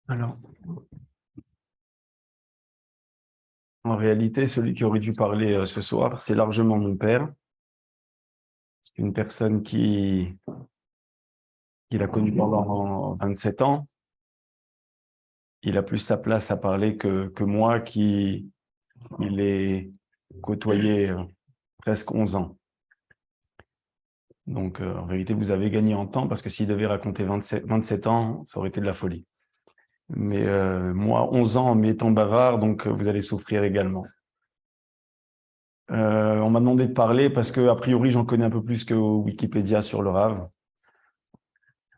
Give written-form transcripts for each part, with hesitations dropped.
Alors, en réalité, celui qui aurait dû parler ce soir, c'est largement mon père. C'est une personne qu'il a connue pendant 27 ans. Il a plus sa place à parler que moi qui l'ai côtoyé presque 11 ans. Donc, en réalité, vous avez gagné en temps parce que s'il devait raconter 27 ans, ça aurait été de la folie. Mais moi, 11 ans en m'étant bavard, donc vous allez souffrir également. On m'a demandé de parler parce que, a priori, j'en connais un peu plus que Wikipédia sur le Rav,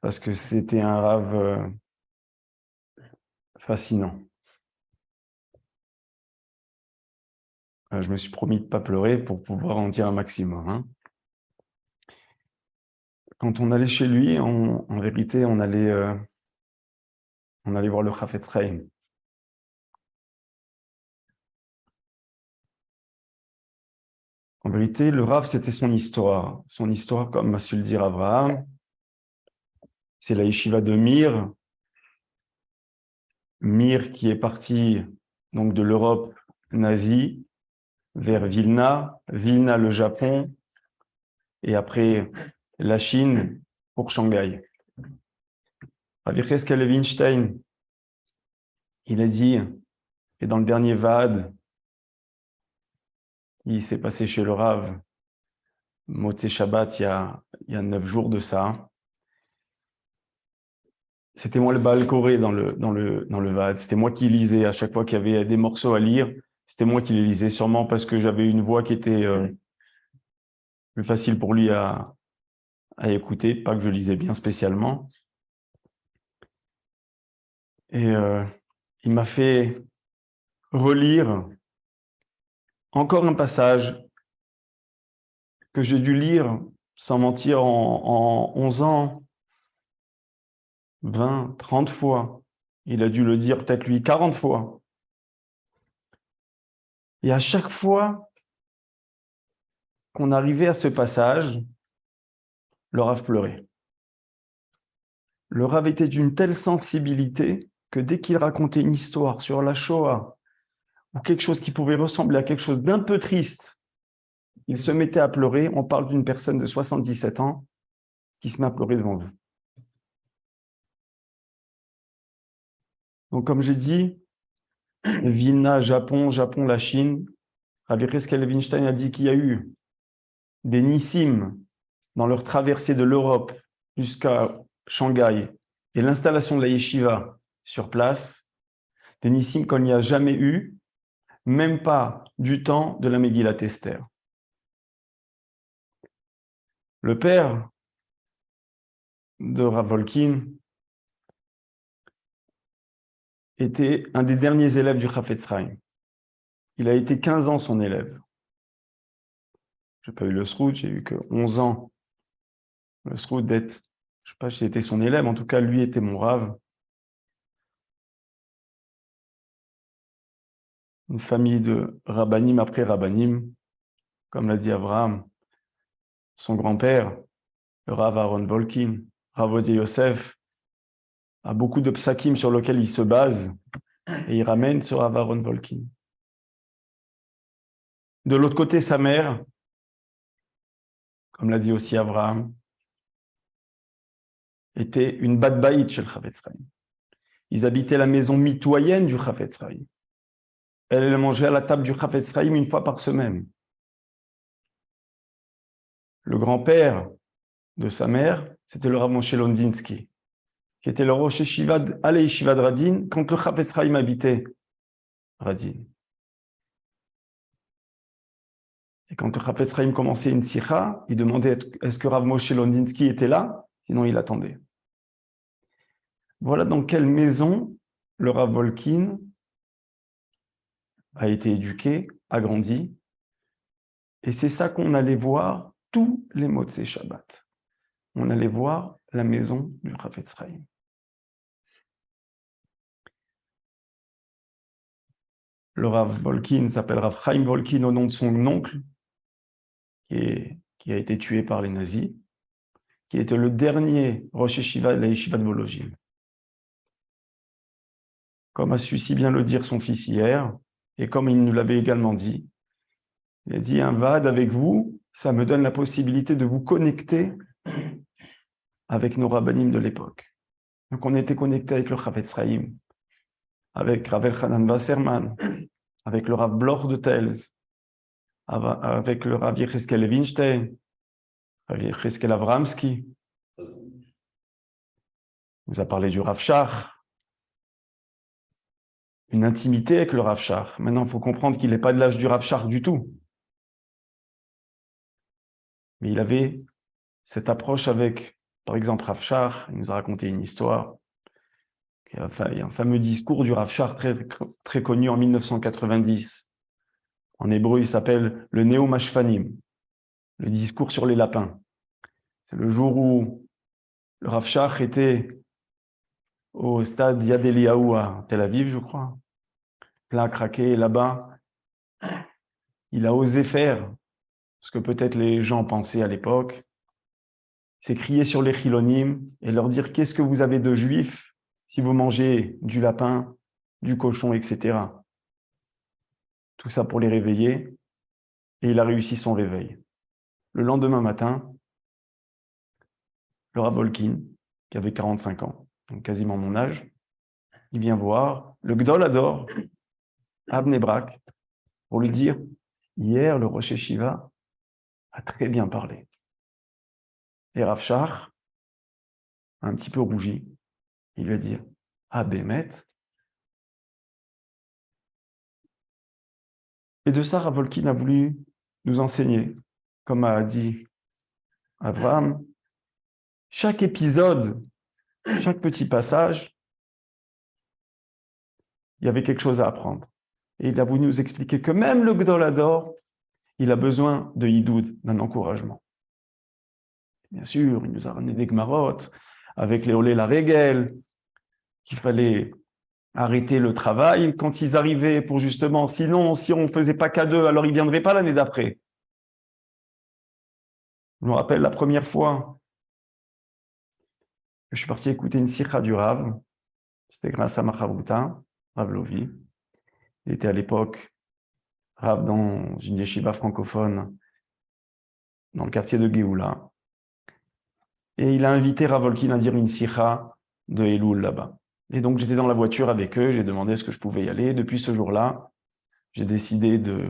parce que c'était un Rav fascinant. Je me suis promis de ne pas pleurer pour pouvoir en dire un maximum. Hein. Quand on allait chez lui, en vérité, on allait voir le Chafetz Chaim. En vérité, le Rav, c'était son histoire. Son histoire, comme m'a su le dire Abraham, c'est la yeshiva de Mir. Mir qui est parti donc, de l'Europe nazie vers Vilna, Vilna le Japon, et après la Chine pour Shanghai. Rav Yecheskel Levinstein, il a dit, et dans le dernier Vahad, il s'est passé chez le Rav, Motzei Shabbat, il y a 9 jours de ça. C'était moi le Baal Koré dans le Vahad. C'était moi qui lisais à chaque fois qu'il y avait des morceaux à lire. C'était moi qui les lisais, sûrement parce que j'avais une voix qui était plus facile pour lui à écouter, pas que je lisais bien spécialement. Et il m'a fait relire encore un passage que j'ai dû lire, sans mentir, en 11 ans, 20, 30 fois. Il a dû le dire peut-être lui 40 fois. Et à chaque fois qu'on arrivait à ce passage, le Rav pleurait. Le Rav était d'une telle sensibilité que dès qu'il racontait une histoire sur la Shoah ou quelque chose qui pouvait ressembler à quelque chose d'un peu triste, il se mettait à pleurer. On parle d'une personne de 77 ans qui se met à pleurer devant vous. Donc, comme j'ai dit, Vilna, Japon, la Chine, Rabbi Yecheskel Levinstein a dit qu'il y a eu des nissim dans leur traversée de l'Europe jusqu'à Shanghai et l'installation de la yeshiva sur place, des nissim qu'on n'y a jamais eu, même pas du temps de la Megillat Esther. Le père de Rav Volkin était un des derniers élèves du Chafetz Chaim. Il a été 15 ans son élève. Je n'ai pas eu le srout, j'ai eu que 11 ans. Le srout d'être, je ne sais pas si j'étais son élève, en tout cas, lui était mon Rav. Une famille de Rabbanim après Rabbanim, comme l'a dit Abraham, son grand-père, le Rav Aaron Volkin, Rav Odia Yosef, a beaucoup de psakim sur lesquels il se base et il ramène sur Rav Aaron Volkin. De l'autre côté, sa mère, comme l'a dit aussi Abraham, était une bat baït chez le Chafetz Chaim. Ils habitaient la maison mitoyenne du Chafetz Chaim. Elle mangeait à la table du Chafetz Chaim une fois par semaine. Le grand-père de sa mère, c'était le Rav Moshe Londinsky, qui était le Rosh Yeshiva à la Yeshiva de Radin quand le Chafetz Chaim habitait Radin. Et quand le Chafetz Chaim commençait une sikha, il demandait est-ce que Rav Moshe Londinsky était là, sinon il attendait. Voilà dans quelle maison le Rav Volkin a été éduqué, a grandi, et c'est ça qu'on allait voir tous les Motzei Shabbat. On allait voir la maison du Chafetz Chaim. Le Rav Volkin s'appelle Rav Chaim Volkin au nom de son oncle, qui a été tué par les nazis, qui était le dernier Rosh Yeshiva de la Yeshiva de Volojil. comme a su si bien le dire son fils hier, et comme il nous l'avait également dit. Il a dit, un VAD avec vous, ça me donne la possibilité de vous connecter avec nos rabbinim de l'époque. Donc on était connectés avec le Chavetz Chaim, avec Rav Elchanan Wasserman, avec le Rav Bloch de Tels, avec le Rav Yecheskel Levinstein, Rav Yecheskel Avramski. Il nous a parlé du Rav Shach. Une intimité avec le Rav Shach. Maintenant, il faut comprendre qu'il n'est pas de l'âge du Rav Shach du tout. Mais il avait cette approche avec, par exemple, Rav Shach. Il nous a raconté une histoire. Il y a un fameux discours du Rav Shach très, très connu en 1990. En hébreu, il s'appelle le Neo Mashfanim, le discours sur les lapins. C'est le jour où le Rav Shach était au stade Yad Eliyahu à Tel Aviv, je crois, plein à craquer. Là-bas, il a osé faire ce que peut-être les gens pensaient à l'époque, c'est crier sur les chilonim et leur dire qu'est-ce que vous avez de juif si vous mangez du lapin, du cochon, etc. Tout ça pour les réveiller, et il a réussi son réveil. Le lendemain matin, le Rav Volkin, qui avait 45 ans, donc quasiment mon âge, il vient voir le Gdol Hador, Abnei Brak, pour lui dire « Hier, le Rosh Yeshiva a très bien parlé. » Et Rav Shach, un petit peu rougi, il lui a dit « Ah, Bémet ?» Et de ça, Rav Volkin a voulu nous enseigner, comme a dit Abraham, chaque épisode, chaque petit passage, il y avait quelque chose à apprendre. Et il a voulu nous expliquer que même le Gdol Hador, il a besoin de Hidoud, d'un encouragement. Bien sûr, il nous a ramené des Gmarot, avec les Olé la Régel, qu'il fallait arrêter le travail quand ils arrivaient pour justement, sinon, si on ne faisait pas qu'à deux, alors ils ne viendraient pas l'année d'après. Je me rappelle la première fois que je suis parti écouter une sikha du Rav, c'était grâce à Macharuta, Rav Lovi. Il était à l'époque Rav dans une yeshiva francophone dans le quartier de Géoula. Et il a invité Rav Volkin à dire une sikha de Elul là-bas. Et donc j'étais dans la voiture avec eux, j'ai demandé est-ce que je pouvais y aller. Depuis ce jour-là, j'ai décidé de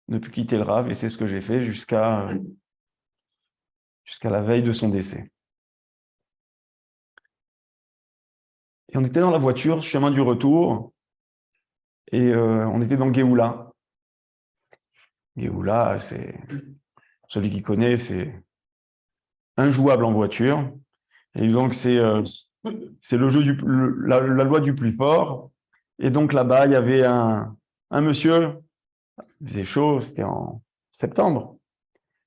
ne plus quitter le Rav, et c'est ce que j'ai fait jusqu'à la veille de son décès. Et on était dans la voiture, chemin du retour, et on était dans Géoula. Géoula, c'est, celui qui connaît, c'est injouable en voiture. Et donc, c'est le jeu la loi du plus fort. Et donc, là-bas, il y avait un monsieur, il faisait chaud, c'était en septembre,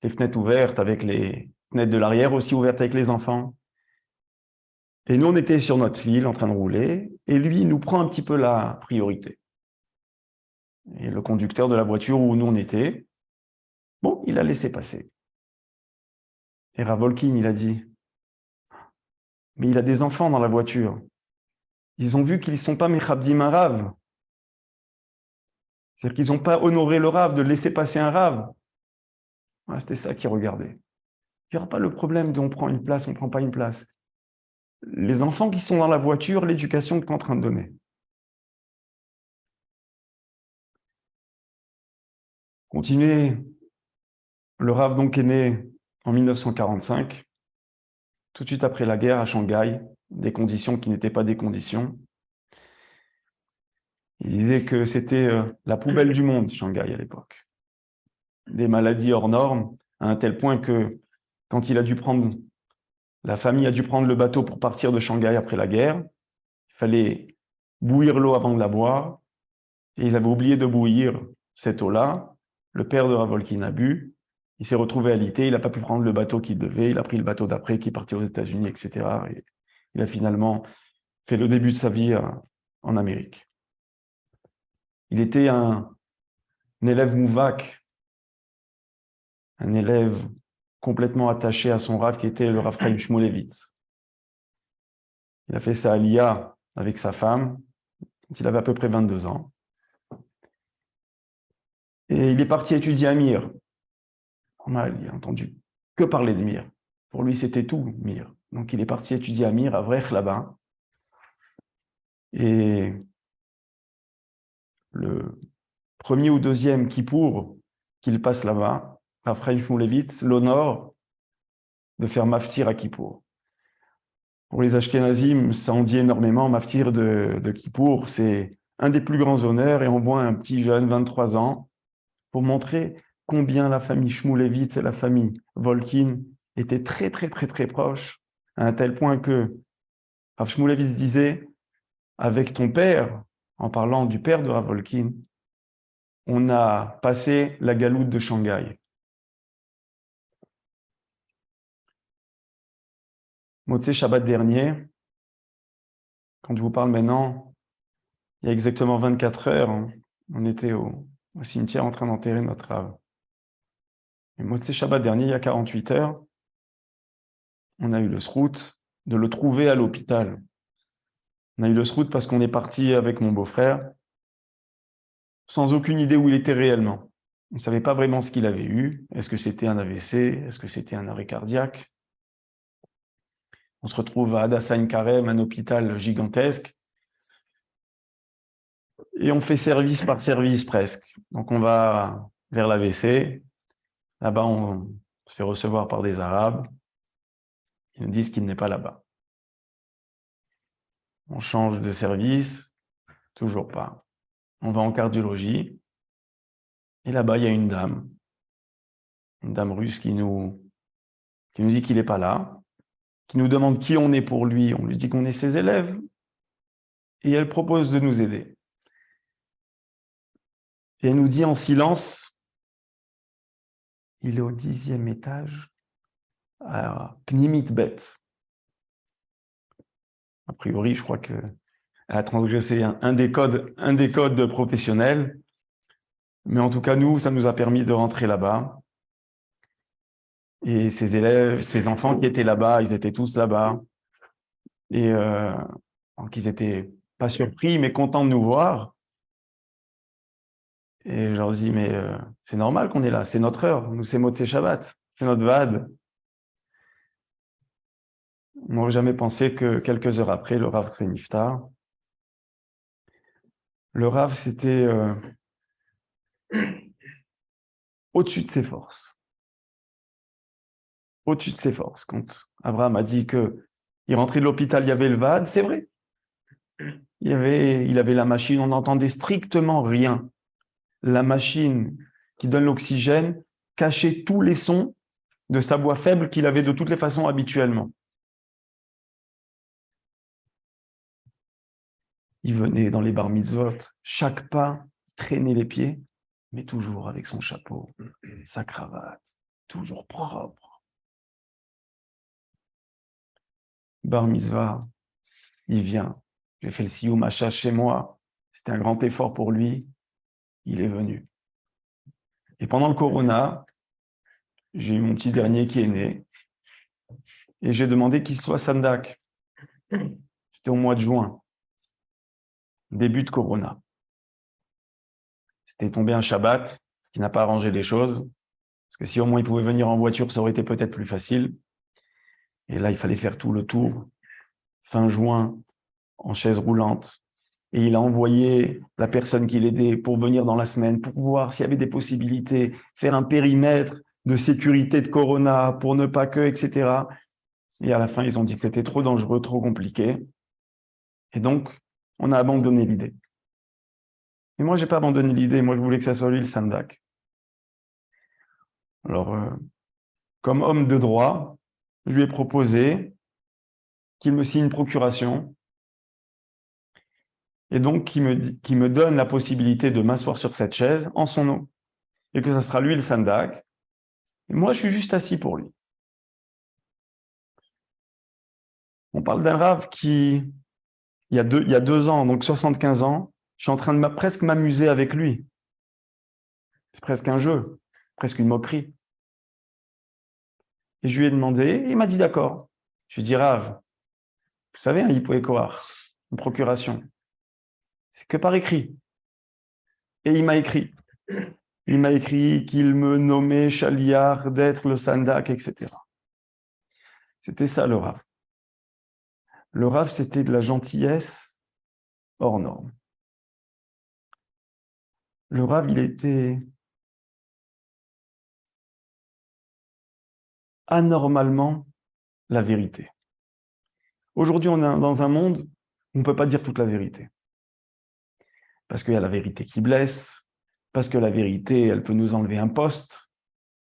les fenêtres ouvertes, avec les fenêtres de l'arrière aussi ouvertes avec les enfants. Et nous, on était sur notre file en train de rouler, et lui, il nous prend un petit peu la priorité. Et le conducteur de la voiture où nous on était, bon, il a laissé passer. Et Rav Volkin, il a dit, mais il a des enfants dans la voiture. Ils ont vu qu'ils ne sont pas mechabdim un Rav. C'est-à-dire qu'ils n'ont pas honoré le Rav de laisser passer un Rav. Voilà, c'était ça qu'ils regardaient. Il n'y aura pas le problème de on prend une place, on ne prend pas une place. Les enfants qui sont dans la voiture, l'éducation que tu es en train de donner. Continuez. Le Rav donc est né en 1945, tout de suite après la guerre à Shanghai, des conditions qui n'étaient pas des conditions. Il disait que c'était la poubelle du monde, Shanghai, à l'époque. Des maladies hors normes, à un tel point que quand la famille a dû prendre le bateau pour partir de Shanghai après la guerre, il fallait bouillir l'eau avant de la boire, et ils avaient oublié de bouillir cette eau-là. Le père de Rav Volkin a bu, il s'est retrouvé alité, il n'a pas pu prendre le bateau qu'il devait, il a pris le bateau d'après qui partait aux États-Unis, etc. Et il a finalement fait le début de sa vie en Amérique. Il était un élève mouvak, un élève complètement attaché à son Rav qui était le Rav Chaim Shmulevitz. Il a fait sa aliyah avec sa femme, il avait à peu près 22 ans. Et il est parti étudier à Mir. Normal, il a entendu que parler de Mir. Pour lui, c'était tout, Mir. Donc, il est parti étudier à Mir, à Vrech, là-bas. Et le premier ou deuxième Kippour qu'il passe là-bas, Raphaël Shmulevitz l'honore de faire maftir à Kippour. Pour les Ashkenazim, ça en dit énormément. Maftir de Kippour, c'est un des plus grands honneurs et on voit un petit jeune, 23 ans, pour montrer combien la famille Shmulevitz et la famille Volkin étaient très, très, très, très proches, à un tel point que Rav Shmulevitz disait, avec ton père, en parlant du père de Rav Volkin, on a passé la galoute de Shanghai. Motzei Shabbat dernier, quand je vous parle maintenant, il y a exactement 24 heures, on était au cimetière en train d'enterrer notre Rav. Et Motzei Shabbat dernier, il y a 48 heures, on a eu le srout de le trouver à l'hôpital. On a eu le srout parce qu'on est parti avec mon beau-frère sans aucune idée où il était réellement. On ne savait pas vraiment ce qu'il avait eu. Est-ce que c'était un AVC? Est-ce que c'était un arrêt cardiaque? On se retrouve à Hadassah Ein Karem, un hôpital gigantesque. Et on fait service par service presque. Donc on va vers l'AVC. Là-bas, on se fait recevoir par des Arabes. Ils nous disent qu'il n'est pas là-bas. On change de service, toujours pas. On va en cardiologie. Et là-bas, il y a une dame russe qui nous dit qu'il n'est pas là, qui nous demande qui on est pour lui. On lui dit qu'on est ses élèves. Et elle propose de nous aider. Et elle nous dit en silence, il est au 10e étage, à Pnimit Bet. A priori, je crois qu'elle a transgressé un des codes professionnels. Mais en tout cas, nous, ça nous a permis de rentrer là-bas. Et ses élèves, ses enfants qui étaient là-bas, ils étaient tous là-bas. Et donc, ils n'étaient pas surpris, mais contents de nous voir. Et je leur dis, mais c'est normal qu'on est là, c'est notre heure. Nous, c'est Motzei Shabbat, c'est notre Vade. On n'aurait jamais pensé que quelques heures après, le Rav serait niftar. Le Rav, c'était au-dessus de ses forces. Au-dessus de ses forces. Quand Abraham a dit qu'il rentrait de l'hôpital, il y avait le Vade, c'est vrai. Il avait la machine, on n'entendait strictement rien. La machine qui donne l'oxygène cachait tous les sons de sa voix faible qu'il avait de toutes les façons habituellement. Il venait dans les bar mitzvot, chaque pas, il traînait les pieds, mais toujours avec son chapeau, sa cravate, toujours propre. Bar mitzvah, il vient. J'ai fait le siyum hachach chez moi. C'était un grand effort pour lui. Il est venu. Et pendant le corona, j'ai eu mon petit dernier qui est né. Et j'ai demandé qu'il soit sandak. C'était au mois de juin. Début de corona. C'était tombé un Shabbat, ce qui n'a pas arrangé les choses. Parce que si au moins il pouvait venir en voiture, ça aurait été peut-être plus facile. Et là, il fallait faire tout le tour. Fin juin, en chaise roulante. Et il a envoyé la personne qui l'aidait pour venir dans la semaine, pour voir s'il y avait des possibilités, faire un périmètre de sécurité de Corona pour ne pas que, etc. Et à la fin, ils ont dit que c'était trop dangereux, trop compliqué. Et donc, on a abandonné l'idée. Mais moi, je n'ai pas abandonné l'idée. Moi, je voulais que ça soit lui le sandak. Alors, comme homme de droit, je lui ai proposé qu'il me signe une procuration et donc qui me donne la possibilité de m'asseoir sur cette chaise en son nom, et que ça sera lui le sandak. Et moi, je suis juste assis pour lui. On parle d'un Rav qui, il y a 2 ans, donc 75 ans, je suis en train de presque m'amuser avec lui. C'est presque un jeu, presque une moquerie. Et je lui ai demandé, et il m'a dit d'accord. Je lui ai dit, Rav, vous savez, il pouvait croire, une procuration. C'est que par écrit. Et il m'a écrit. Il m'a écrit qu'il me nommait Chaliar, d'être le Sandak, etc. C'était ça le Rav. Le Rav, c'était de la gentillesse hors norme. Le Rav, il était anormalement la vérité. Aujourd'hui, on est dans un monde où on ne peut pas dire toute la vérité. Parce qu'il y a la vérité qui blesse, parce que la vérité, elle peut nous enlever un poste,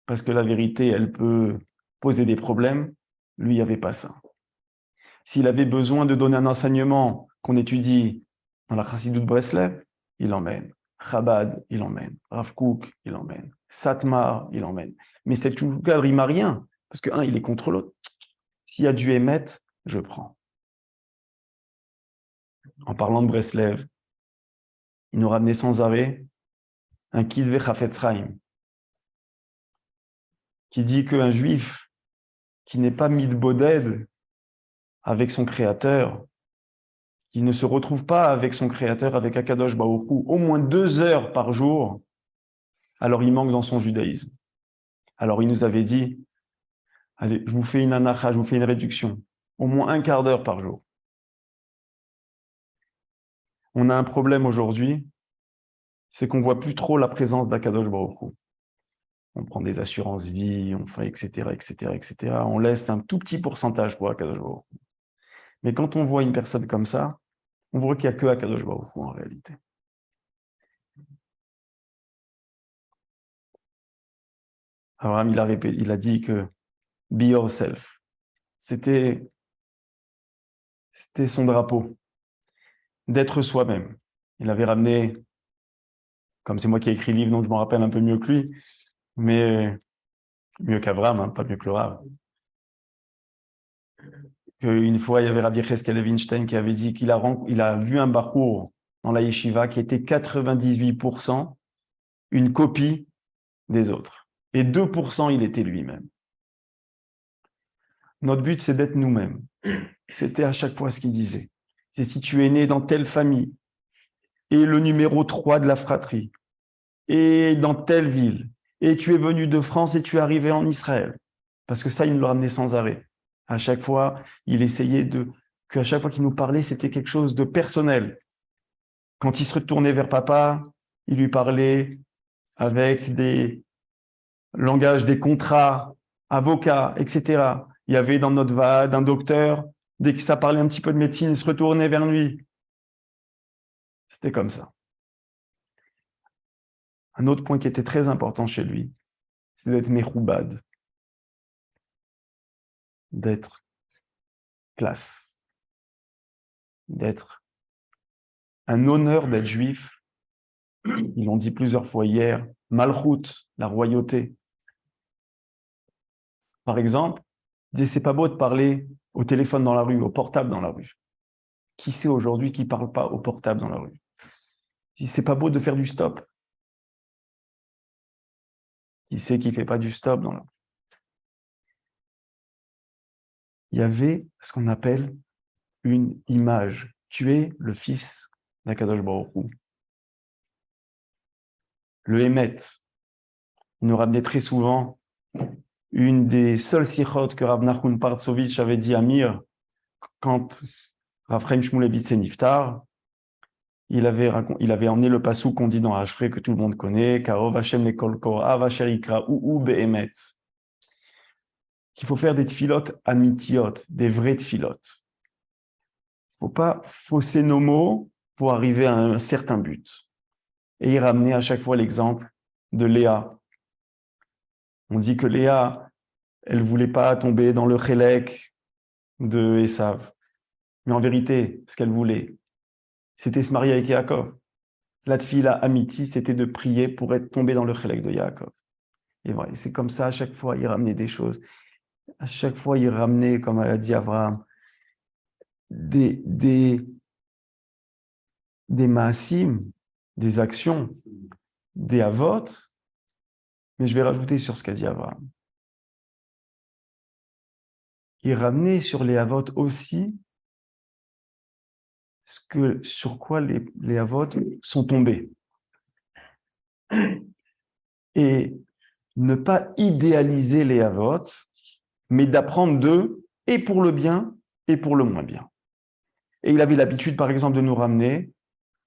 parce que la vérité, elle peut poser des problèmes. Lui, il n'y avait pas ça. S'il avait besoin de donner un enseignement qu'on étudie dans la Chassidut Breslev, il emmène. Chabad, il emmène. Rav Kook, il emmène. Satmar, il emmène. Mais cette cadre, il m'a rien. Parce que, un, il est contre l'autre. S'il y a du émet, je prends. En parlant de Breslev, il nous ramenait sans arrêt un Kidve Chafetz Chaim, qui dit qu'un juif qui n'est pas midboded avec son créateur, qui ne se retrouve pas avec son créateur, avec Akadosh Baruch Hu, au moins 2 heures par jour, alors il manque dans son judaïsme. Alors il nous avait dit, allez, je vous fais une anacha, je vous fais une réduction, au moins 1/4 d'heure par jour. On a un problème aujourd'hui, c'est qu'on ne voit plus trop la présence d'Akadosh Baruch Hu. On prend des assurances vie, on fait etc., etc., etc. On laisse un tout petit pourcentage pour Akadosh Baruch Hu. Mais quand on voit une personne comme ça, on voit qu'il n'y a que Akadosh Baruch Hu en réalité. Abraham, il a dit que be yourself. C'était son drapeau, d'être soi-même. Il avait ramené, comme c'est moi qui ai écrit le livre, donc je m'en rappelle un peu mieux que lui, mais mieux qu'Abraham, hein, pas mieux que le Rav. Une fois, il y avait Rabbi Cheskel Levinstein qui avait dit qu'il a vu un bachour dans la yeshiva qui était 98% une copie des autres. Et 2%, il était lui-même. Notre but, c'est d'être nous-mêmes. C'était à chaque fois ce qu'il disait. C'est si tu es né dans telle famille, et le numéro 3 de la fratrie, et dans telle ville, et tu es venu de France et tu es arrivé en Israël. Parce que ça, il nous le ramenait sans arrêt. À chaque fois, il essayait qu'à chaque fois qu'il nous parlait, c'était quelque chose de personnel. Quand il se retournait vers papa, il lui parlait avec des langages, des contrats, avocats, etc. Il y avait dans notre VAD un docteur, dès que ça parlait un petit peu de médecine, il se retournait vers lui. C'était comme ça. Un autre point qui était très important chez lui, c'est d'être mechoubad, d'être classe, d'être un honneur d'être juif. Ils l'ont dit plusieurs fois hier, Malchut, la royauté. Par exemple, il disait, c'est pas beau de parler au téléphone dans la rue, au portable dans la rue. Qui c'est aujourd'hui qui ne parle pas au portable dans la rue? Si c'est pas beau de faire du stop. Qui c'est qui ne fait pas du stop dans la rue? Il y avait ce qu'on appelle une image. Tu es le fils d'Akadosh Baruch Hu. Le Hémet. Il nous ramenait très souvent une des seules sichot que Rav Nachman Partsovitch avait dit à Mir quand Rav Chaim Shmulevitz est niftar. Il avait emmené le passou qu'on dit dans Hachré, que tout le monde connaît, Karov Hashem Lekol Korav Asher Yikra Ou Be'emet. Qu'il faut faire des tfilotes amitiot, des vraies tfilotes. Il ne faut pas fausser nos mots pour arriver à un certain but. Et il ramenait à chaque fois l'exemple de Léa. On dit que Léa, elle ne voulait pas tomber dans le chélek de Esav. Mais en vérité, ce qu'elle voulait, c'était se marier avec Yaakov. La tfila amiti, c'était de prier pour être tombé dans le chélek de Yaakov. Et voilà, c'est comme ça, à chaque fois, il ramenait des choses. À chaque fois, il ramenait, comme a dit Abraham, des maasim, des actions, des avot, mais je vais rajouter sur ce qu'a dit Abraham. Il ramenait sur les avot aussi sur quoi les avot sont tombés. Et ne pas idéaliser les avot, mais d'apprendre d'eux, et pour le bien, et pour le moins bien. Et il avait l'habitude, par exemple, de nous ramener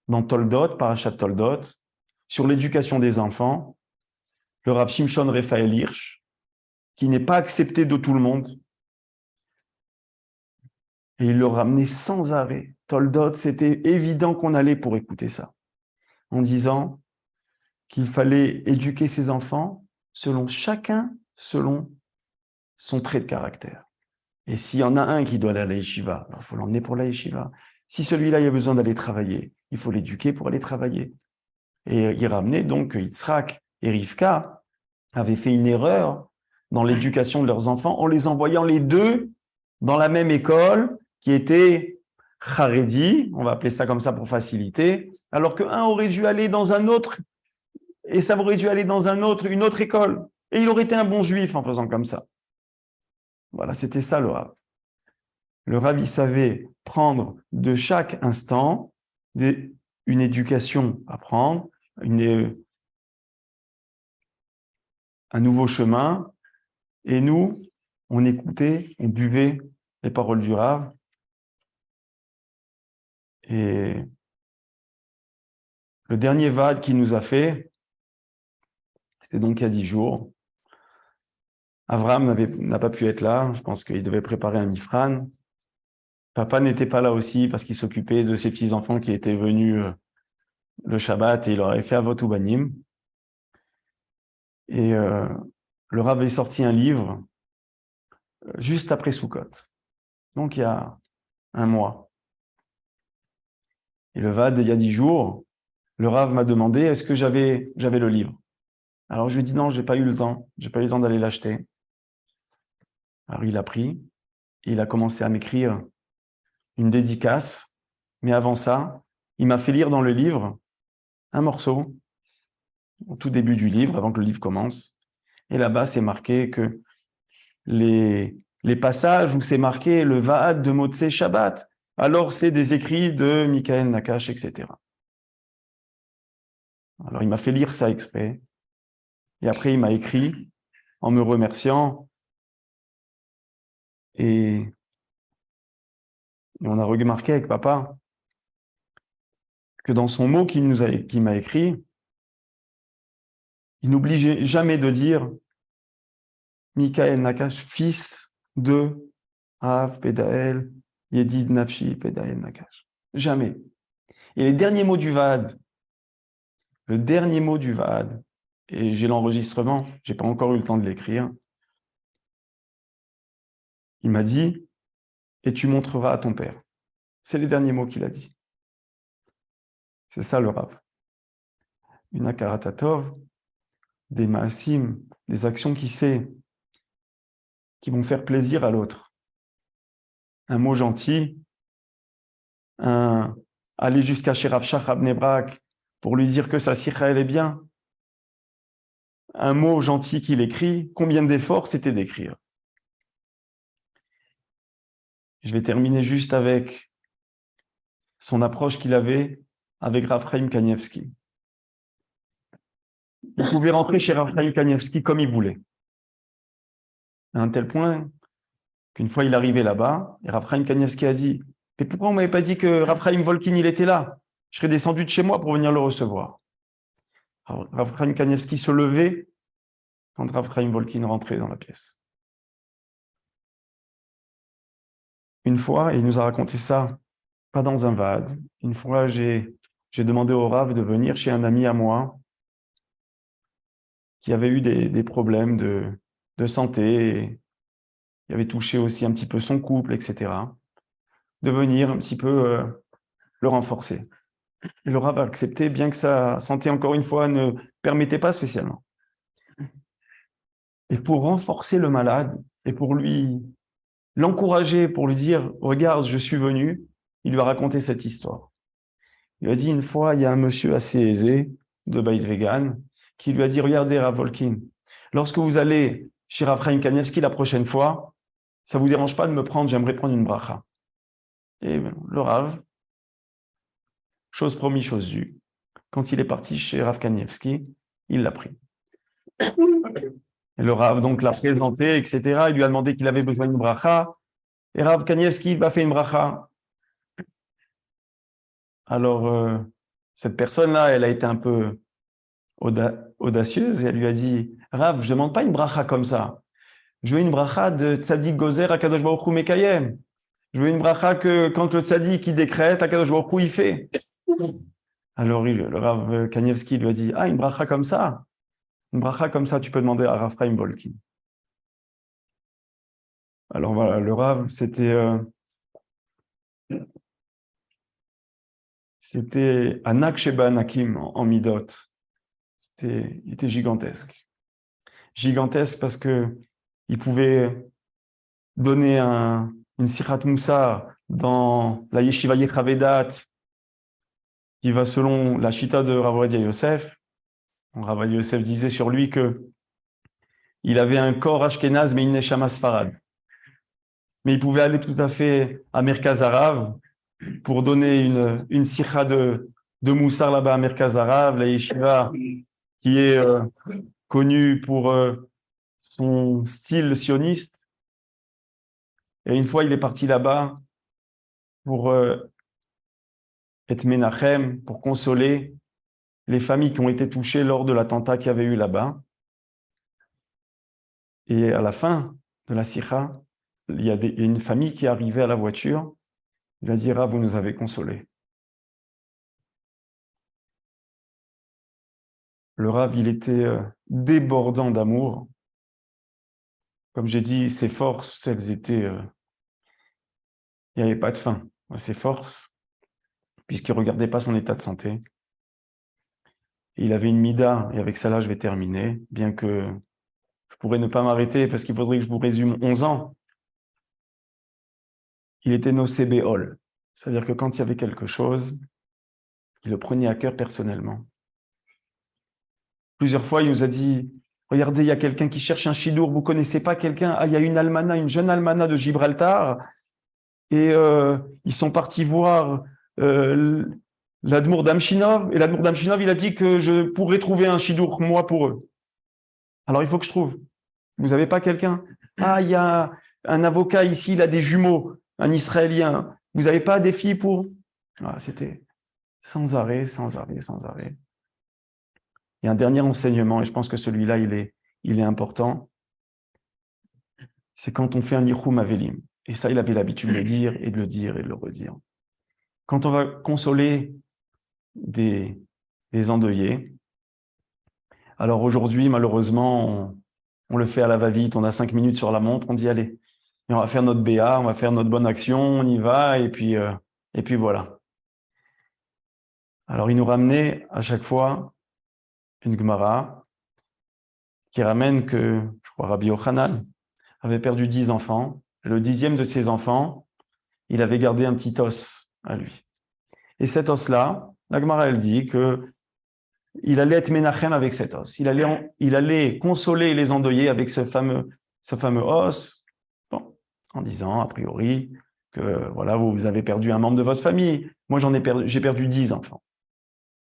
dans Toldot, Parashat Toldot, sur l'éducation des enfants, le Rav Shimshon Raphaël Hirsch, qui n'est pas accepté de tout le monde. Et il le ramenait sans arrêt. Toldot, c'était évident qu'on allait pour écouter ça, en disant qu'il fallait éduquer ses enfants selon son trait de caractère. Et s'il y en a un qui doit aller à la yeshiva, il faut l'emmener pour la yeshiva. Si celui-là il a besoin d'aller travailler, il faut l'éduquer pour aller travailler. Et il ramenait donc Yitzhak et Rivka avaient fait une erreur dans l'éducation de leurs enfants en les envoyant les deux dans la même école qui était Haredi, on va appeler ça comme ça pour faciliter, alors qu'un aurait dû aller dans un autre et ça aurait dû aller dans une autre école. Et il aurait été un bon juif en faisant comme ça. Voilà, c'était ça le Rav. Le Rav, il savait prendre de chaque instant une éducation à prendre, un nouveau chemin. Et nous, on écoutait, on buvait les paroles du Rav. Et le dernier vad qu'il nous a fait, c'était donc il y a 10 jours. Avram n'a pas pu être là. Je pense qu'il devait préparer un mifran. Papa n'était pas là aussi parce qu'il s'occupait de ses petits-enfants qui étaient venus le Shabbat et il leur avait fait Avot Ubanim. Et le Rav avait sorti un livre juste après Sukkot. Donc il y a un mois. Et le Vad, il y a 10 jours, le Rav m'a demandé est-ce que j'avais le livre. Alors je lui ai dit non, j'ai pas eu le temps. J'ai pas eu le temps d'aller l'acheter. Alors il a pris et il a commencé à m'écrire une dédicace. Mais avant ça, il m'a fait lire dans le livre un morceau au tout début du livre, avant que le livre commence. Et là-bas, c'est marqué que les passages où c'est marqué le Va'ad de Motzei Shabbat, alors c'est des écrits de Michael Nakash, etc. Alors il m'a fait lire ça exprès. Et après, il m'a écrit en me remerciant. Et on a remarqué avec papa que dans son mot qu'il m'a écrit, il n'obligeait jamais de dire Michael Nakash, fils de Av Pedael, Yedid Nafshi Pedael Nakash. Jamais. Et le dernier mot du Vad, et j'ai l'enregistrement, je n'ai pas encore eu le temps de l'écrire, il m'a dit « Et tu montreras à ton père ». C'est les derniers mots qu'il a dit. C'est ça le Rav. Une akaratatov, des maasim, des actions qui vont faire plaisir à l'autre. Un mot gentil, aller jusqu'à chez Rav Shach Abnebrak pour lui dire que sa sikha elle est bien. Un mot gentil qu'il écrit, combien d'efforts c'était d'écrire. Je vais terminer juste avec son approche qu'il avait avec Rav Chaim Kanievski. Il pouvait rentrer chez Rav Chaim Kanievski comme il voulait. À un tel point qu'une fois il arrivait là-bas, et Rav Chaim Kanievski a dit « Mais pourquoi on ne m'avait pas dit que Rav Chaim Volkin il était là? Je serais descendu de chez moi pour venir le recevoir. » Rav Chaim Kanievski se levait quand Rav Chaim Volkin rentrait dans la pièce. Une fois, et il nous a raconté ça, pas dans un vad, une fois j'ai demandé au Rav de venir chez un ami à moi qui avait eu des problèmes de santé, qui avait touché aussi un petit peu son couple, etc., de venir un petit peu le renforcer. Et le Rav a accepté, bien que sa santé, encore une fois, ne permettait pas spécialement. Et pour renforcer le malade, et pour l'encourager, pour lui dire « Regarde, je suis venu », il lui a raconté cette histoire. Il a dit une fois, il y a un monsieur assez aisé de Beit Vegan qui lui a dit « Regardez, Rav Volkin, lorsque vous allez chez Rav Chaim Kanievski la prochaine fois, ça ne vous dérange pas de me prendre, j'aimerais prendre une bracha. » Et le Rav, chose promise, chose due. Quand il est parti chez Rav Kanievski, il l'a pris. Et le Rav donc l'a présenté, etc. Il lui a demandé qu'il avait besoin d'une bracha. Et Rav Kanievski, il va faire une bracha. Alors, cette personne-là, elle a été un peu audacieuse et elle lui a dit, Rav, je ne demande pas une bracha comme ça. Je veux une bracha de Tzadik Gozer Akadosh Baruch Hu Mekayem. Je veux une bracha que quand le Tzadik il décrète, Akadosh Baruch Hu il fait. Alors le Rav Kanievski lui a dit, ah, une bracha comme ça. Une bracha comme ça, tu peux demander à Rav Chaim Bolkin. Alors voilà, le Rav, c'était Anak Sheba Anakim en Midot. Il était gigantesque. Gigantesque parce que il pouvait donner une Sirat Moussa dans la Yeshiva Yechavedat, qui va selon la Shita de Rav Ovadia Yosef. Rav Ovadia Yosef disait sur lui que il avait un corps ashkénaz mais une neshama sfarad. Mais il pouvait aller tout à fait à Merkaz Harav pour donner une sikha de Moussar là-bas à Merkaz Harav, la yeshiva qui est connue pour son style sioniste. Et une fois, il est parti là-bas pour être Menachem, pour consoler les familles qui ont été touchées lors de l'attentat qu'il y avait eu là-bas. Et à la fin de la sikha, il y a une famille qui est arrivée à la voiture. Il va dire, ah, vous nous avez consolés. Le Rav, il était débordant d'amour. Comme j'ai dit, ses forces, elles étaient... il n'y avait pas de fin à ses forces, puisqu'il ne regardait pas son état de santé. Et il avait une mida, et avec ça, là, je vais terminer, bien que je pourrais ne pas m'arrêter, parce qu'il faudrait que je vous résume 11 ans. Il était nocé béol, c'est-à-dire que quand il y avait quelque chose, il le prenait à cœur personnellement. Plusieurs fois, il nous a dit, regardez, il y a quelqu'un qui cherche un chidour, vous ne connaissez pas quelqu'un? Ah, il y a une almana, une jeune almana de Gibraltar, et ils sont partis voir l'Admour d'Amchinov, et l'Admour d'Amchinov, il a dit que je pourrais trouver un chidour, moi, pour eux. Alors, il faut que je trouve. Vous n'avez pas quelqu'un? Ah, il y a un avocat ici, il a des jumeaux, un Israélien. Vous n'avez pas des filles pour... Voilà, c'était sans arrêt, sans arrêt, sans arrêt. Et un dernier enseignement, et je pense que celui-là, il est important, c'est quand on fait un Nichum Avelim. Et ça, il avait l'habitude de le dire et de le dire et de le redire. Quand on va consoler des endeuillés, alors aujourd'hui, malheureusement, on le fait à la va-vite, on a 5 minutes sur la montre, on dit allez, on va faire notre BA, on va faire notre bonne action, on y va, et puis voilà. Alors, il nous ramenait à chaque fois une Gemara qui ramène que, je crois, Rabbi Yochanan avait perdu 10 enfants. Le 10e de ses enfants, il avait gardé un petit os à lui. Et cet os-là, la Gemara, elle dit que il allait être Menachem avec cet os. Il allait consoler les endeuillés avec ce fameux os, bon, en disant, a priori, que voilà, vous avez perdu un membre de votre famille. Moi, j'ai perdu 10 enfants,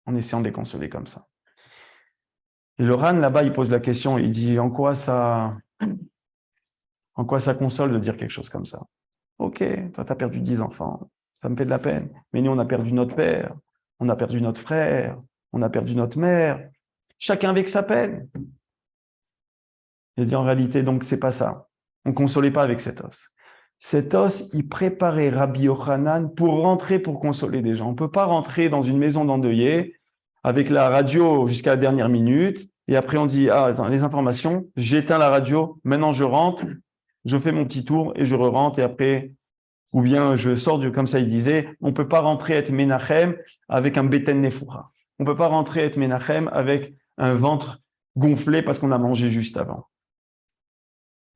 en essayant de les consoler comme ça. Et le Ran, là-bas, il pose la question, il dit, en quoi ça console de dire quelque chose comme ça? Ok, toi, tu as perdu 10 enfants, ça me fait de la peine. Mais nous, on a perdu notre père, on a perdu notre frère, on a perdu notre mère, chacun avec sa peine. Il dit en réalité, donc, c'est pas ça. On ne consolait pas avec cet os. Cet os, il préparait Rabbi Yochanan pour rentrer pour consoler des gens. On ne peut pas rentrer dans une maison d'endeuillés avec la radio jusqu'à la dernière minute et après on dit, ah, attends, les informations, j'éteins la radio, maintenant je rentre, je fais mon petit tour et je re-rentre et après, ou bien je sors comme ça il disait, on ne peut pas rentrer être Menachem avec un beten nefoura. On ne peut pas rentrer être Menachem avec un ventre gonflé parce qu'on a mangé juste avant.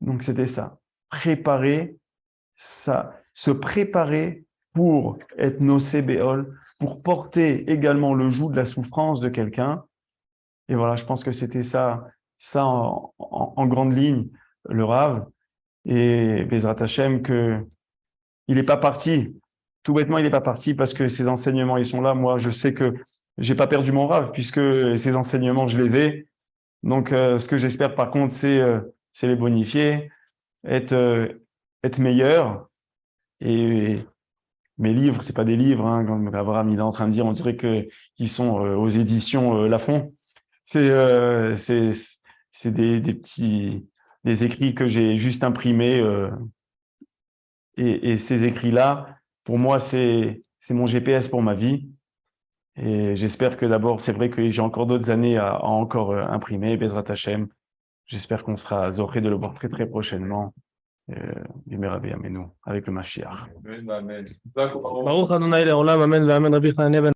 Donc c'était ça, se préparer pour être nocé béol, pour porter également le joug de la souffrance de quelqu'un. Et voilà, je pense que c'était ça en grande ligne, le Rav. Et Bezrat Hashem, il n'est pas parti tout bêtement, il n'est pas parti parce que ses enseignements, ils sont là. Moi, je sais que j'ai pas perdu mon rave puisque ces enseignements, je les ai. Donc, ce que j'espère, par contre, c'est les bonifier, être meilleur. Et mes livres, c'est pas des livres, hein, comme Abraham il est en train de dire, on dirait qu'ils sont aux éditions Lafon. C'est c'est des petits des écrits que j'ai juste imprimés et ces écrits-là, pour moi, c'est mon GPS pour ma vie. Et j'espère que d'abord, c'est vrai que j'ai encore d'autres années à encore imprimer, Bezrat Hashem. J'espère qu'on sera zoré de le voir très très prochainement. Bimer Amenu, avec le Mashiach. ברוך אדוני לעולם, אמן ואמן רבי חנניה בן